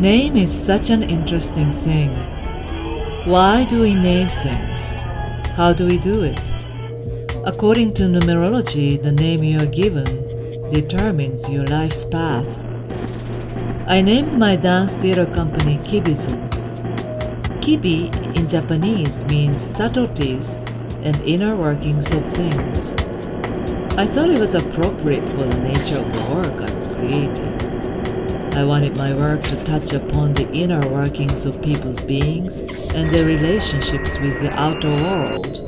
Name is such an interesting thing. Why do we name things? How do we do it? According to numerology, the name you are given determines your life's path. I named my dance theater company Kibizu. Kibi in Japanese means subtleties and inner workings of things. I thought it was appropriate for the nature of the work I was creating. I wanted my work to touch upon the inner workings of people's beings and their relationships with the outer world.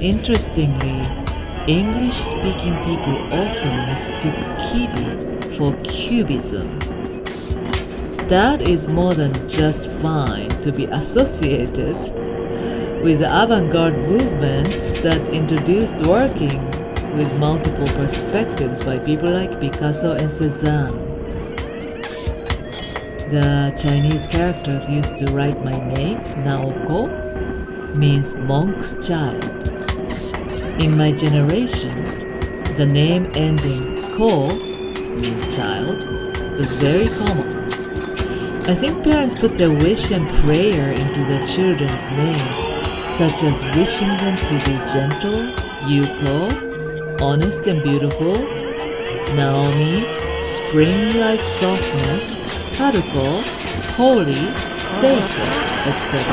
Interestingly, English-speaking people often mistook Kibi for Cubism. That is more than just fine to be associated with the avant-garde movements that introduced working with multiple perspectives by people like Picasso and Cézanne. The Chinese characters used to write my name, Naoko, means monk's child. In my generation, the name ending ko, means child, was very common. I think parents put their wish and prayer into their children's names, such as wishing them to be gentle, Yuko, honest and beautiful, Naomi, spring-like softness, Haruko, holy, sacred, etc.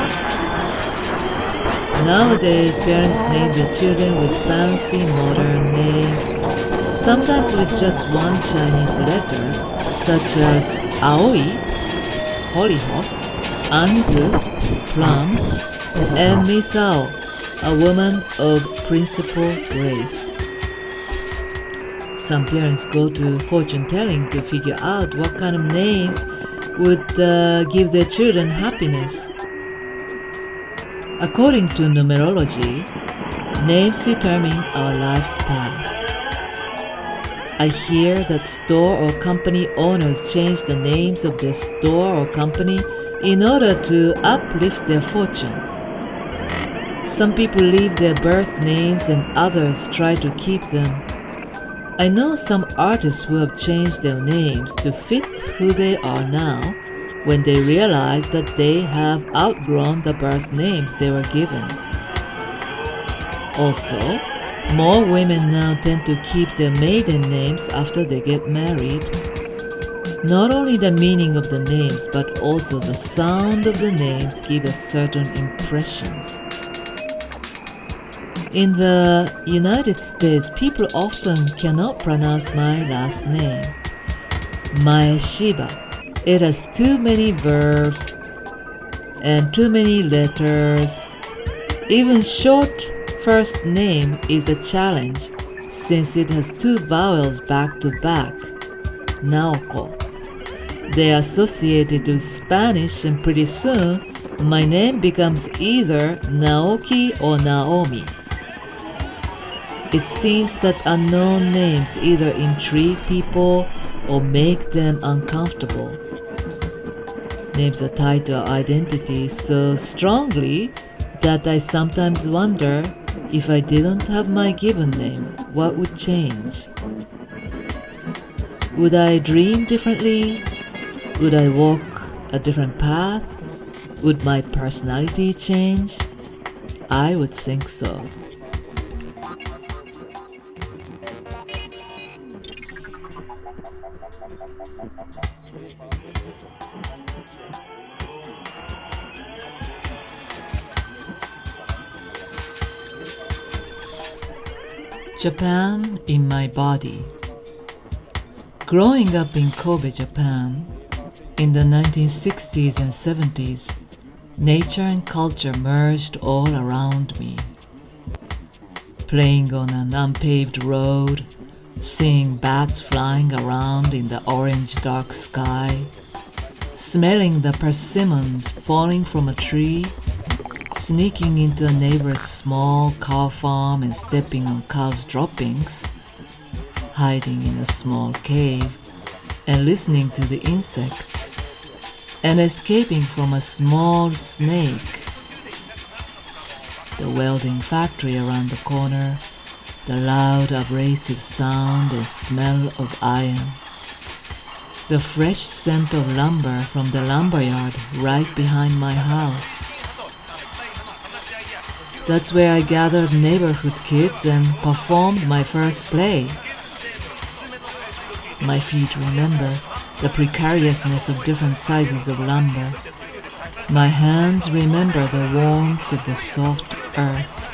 Nowadays, parents name their children with fancy modern names, sometimes with just one Chinese letter, such as Aoi, hollyhock, Anzu, plum, and Misao, a woman of principal grace. Some parents go to fortune-telling to figure out what kind of names would give their children happiness. According to numerology, names determine our life's path. I hear that store or company owners change the names of their store or company in order to uplift their fortune. Some people leave their birth names and others try to keep them. I know some artists who have changed their names to fit who they are now when they realize that they have outgrown the birth names they were given. Also, more women now tend to keep their maiden names after they get married. Not only the meaning of the names, but also the sound of the names give us certain impressions. In the United States, people often cannot pronounce my last name, Maeshiba. It has too many verbs and too many letters. Even short first name is a challenge since it has two vowels back to back, Naoko. They are associated with Spanish, and pretty soon my name becomes either Naoki or Naomi. It seems that unknown names either intrigue people or make them uncomfortable. Names are tied to our identity so strongly that I sometimes wonder if I didn't have my given name, what would change? Would I dream differently? Would I walk a different path? Would my personality change? I would think so. Japan in my body. Growing up in Kobe, Japan, In the 1960s and 70s, nature and culture merged all around me. Playing on an unpaved road, seeing bats flying around in the orange dark sky, smelling the persimmons falling from a tree, sneaking into a neighbor's small cow farm and stepping on cows' droppings, hiding in a small cave and listening to the insects, and escaping from a small snake. The welding factory around the corner, the loud abrasive sound and smell of iron, the fresh scent of lumber from the lumberyard right behind my house. That's where I gathered neighborhood kids and performed my first play. My feet remember the precariousness of different sizes of lumber. My hands remember the warmth of the soft earth.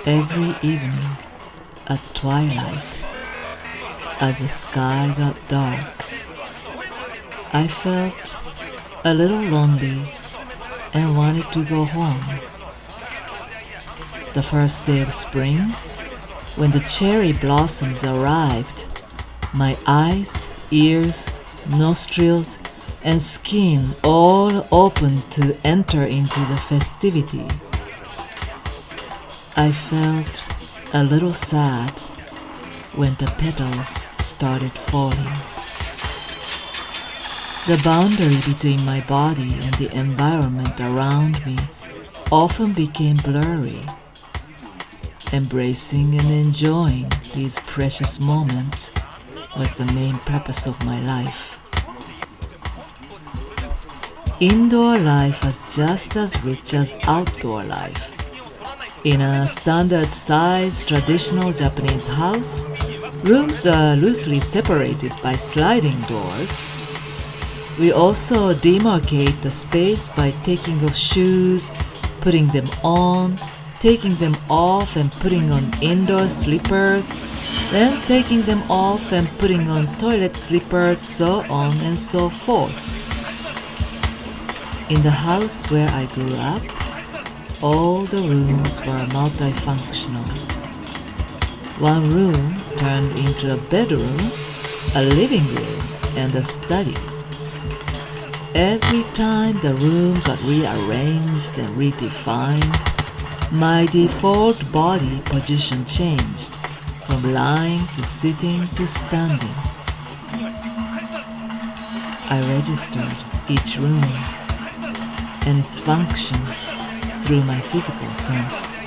Every evening at twilight, as the sky got dark, I felt a little lonely and wanted to go home. The first day of spring, when the cherry blossoms arrived, my eyes, ears, nostrils, and skin all opened to enter into the festivity. I felt a little sad when the petals started falling. The boundary between my body and the environment around me often became blurry. Embracing and enjoying these precious moments was the main purpose of my life. Indoor life was just as rich as outdoor life. In a standard-sized traditional Japanese house, rooms are loosely separated by sliding doors. We also demarcate the space by taking off shoes, putting them on, taking them off and putting on indoor slippers, then taking them off and putting on toilet slippers, so on and so forth. In the house where I grew up, all the rooms were multifunctional. One room turned into a bedroom, a living room, and a study. Every time the room got rearranged and redefined, my default body position changed from lying to sitting to standing. I registered each room and its function through my physical sense.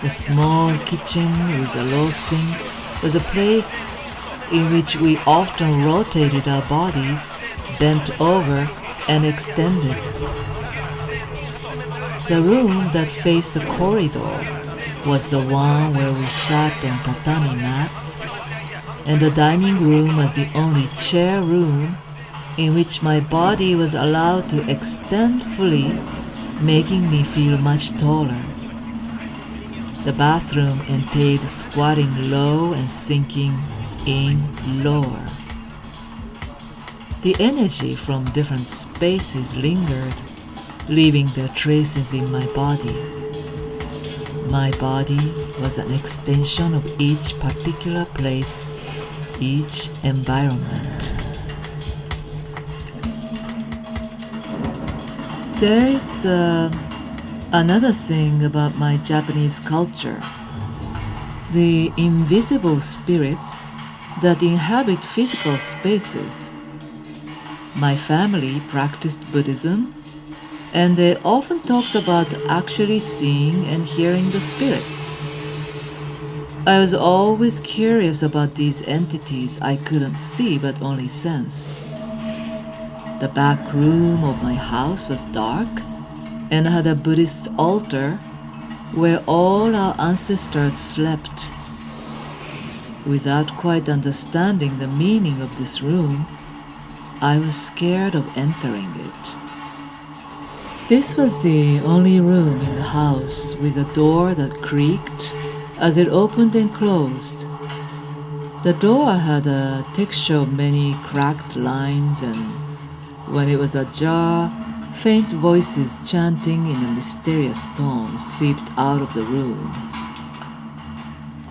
The small kitchen with a low sink was a place in which we often rotated our bodies, bent over and extended. The room that faced the corridor was the one where we sat on tatami mats, and the dining room was the only chair room in which my body was allowed to extend fully, making me feel much taller. The bathroom entailed squatting low and sinking in lower. The energy from different spaces lingered, leaving their traces in my body. My body was an extension of each particular place, each environment. There is another thing about my Japanese culture. The invisible spirits that inhabit physical spaces. My family practiced Buddhism, and they often talked about actually seeing and hearing the spirits. I was always curious about these entities I couldn't see but only sense. The back room of my house was dark and had a Buddhist altar where all our ancestors slept. Without quite understanding the meaning of this room, I was scared of entering it. This was the only room in the house with a door that creaked as it opened and closed. The door had a texture of many cracked lines, and when it was ajar, faint voices chanting in a mysterious tone seeped out of the room.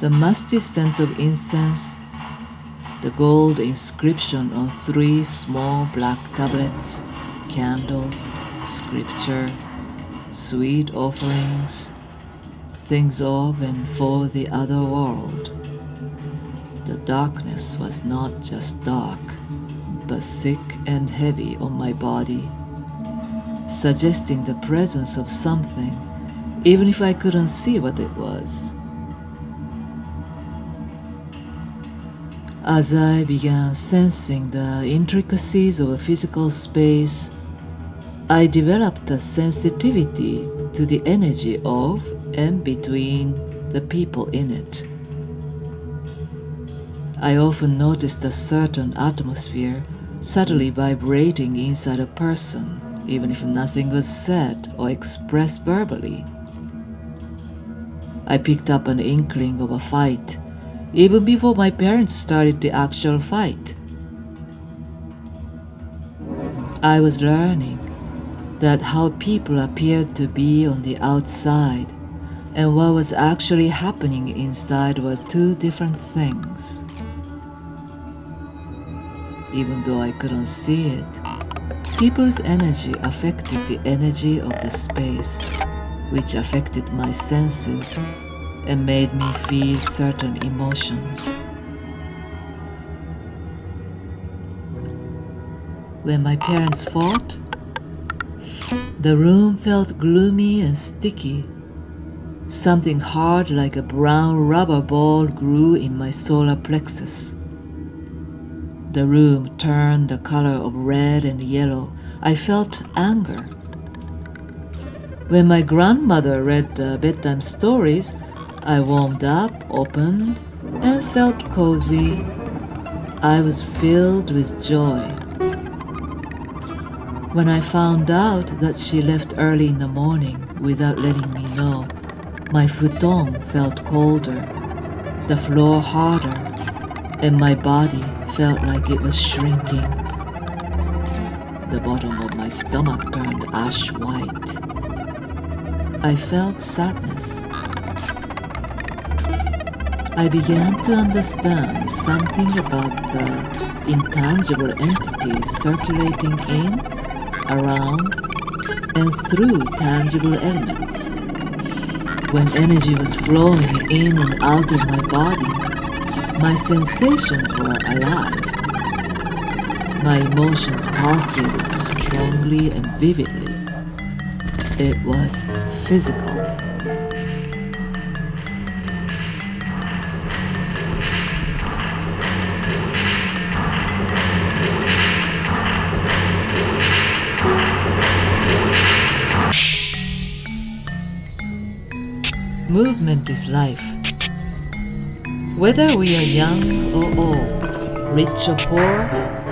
The musty scent of incense, the gold inscription on 3 small black tablets, candles, scripture, sweet offerings, things of and for the other world. The darkness was not just dark, but thick and heavy on my body, suggesting the presence of something, even if I couldn't see what it was. As I began sensing the intricacies of a physical space, I developed a sensitivity to the energy of and between the people in it. I often noticed a certain atmosphere subtly vibrating inside a person, even if nothing was said or expressed verbally. I picked up an inkling of a fight, even before my parents started the actual fight. I was learning that how people appeared to be on the outside and what was actually happening inside were 2 different things. Even though I couldn't see it, people's energy affected the energy of the space, which affected my senses and made me feel certain emotions. When my parents fought, the room felt gloomy and sticky. Something hard like a brown rubber ball grew in my solar plexus. The room turned the color of red and yellow. I felt anger. When my grandmother read bedtime stories, I warmed up, opened, and felt cozy. I was filled with joy. When I found out that she left early in the morning without letting me know, my futon felt colder, the floor harder, and my body felt like it was shrinking. The bottom of my stomach turned ash white. I felt sadness. I began to understand something about the intangible entities circulating in, around, and through tangible elements. When energy was flowing in and out of my body, my sensations were alive. My emotions pulsated strongly and vividly. It was physical. Movement is life. Whether we are young or old, rich or poor,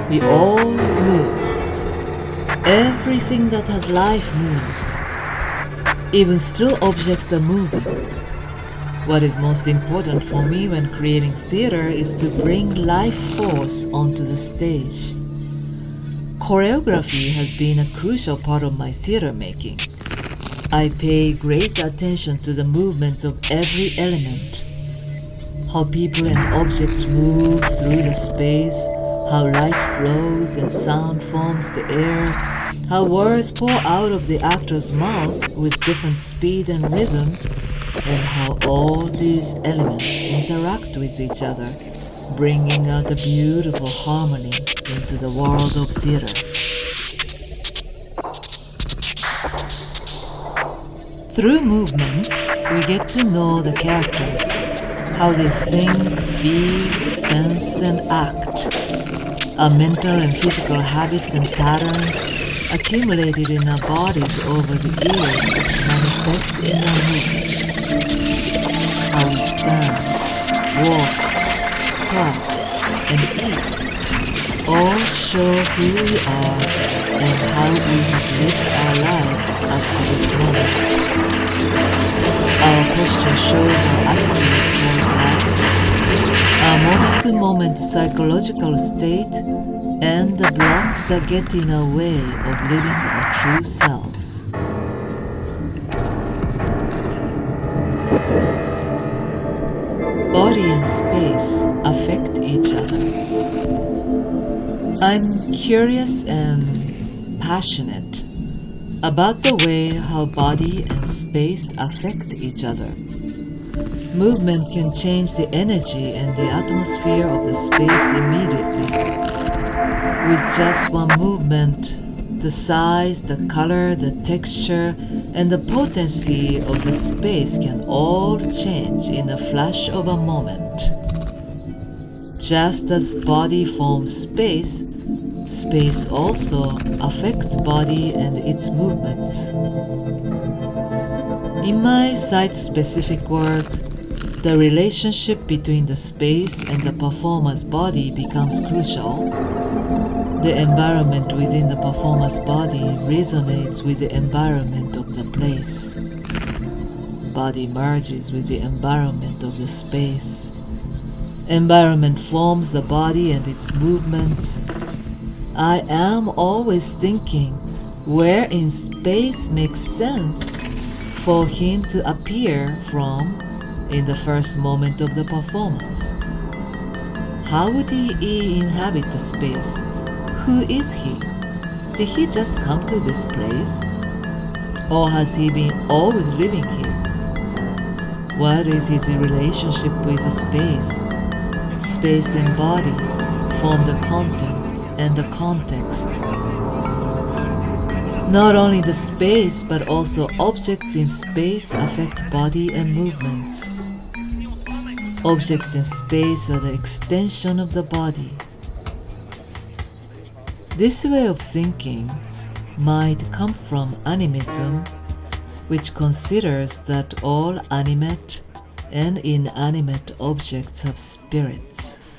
we all move. Everything that has life moves. Even still objects are moving. What is most important for me when creating theater is to bring life force onto the stage. Choreography has been a crucial part of my theater making. I pay great attention to the movements of every element. How people and objects move through the space, how light flows and sound forms the air, how words pour out of the actor's mouth with different speed and rhythm, and how all these elements interact with each other, bringing out a beautiful harmony into the world of theater. Through movements, we get to know the characters, how they think, feel, sense, and act. Our mental and physical habits and patterns accumulated in our bodies over the years manifest in our movements. How we stand, walk, talk, and eat all show who we are and how we have lived our lives up to this moment. Our posture shows our attitude towards life. Our moment moment-to-moment psychological state and the blocks that get in our way of living our true selves. Body and space affect each other. I'm curious and passionate about the way how body and space affect each other. Movement can change the energy and the atmosphere of the space immediately. With just one movement, the size, the color, the texture, and the potency of the space can all change in a flash of a moment. Just as body forms space, space also affects body and its movements. In my site-specific work, the relationship between the space and the performer's body becomes crucial. The environment within the performer's body resonates with the environment of the place. Body merges with the environment of the space. Environment forms the body and its movements. I am always thinking where in space makes sense for him to appear from in the first moment of the performance. How would he inhabit the space? Who is he? Did he just come to this place? Or has he been always living here? What is his relationship with the space? Space and body form the content and the context. Not only the space, but also objects in space affect body and movements. Objects in space are the extension of the body. This way of thinking might come from animism, which considers that all animate and inanimate objects have spirits.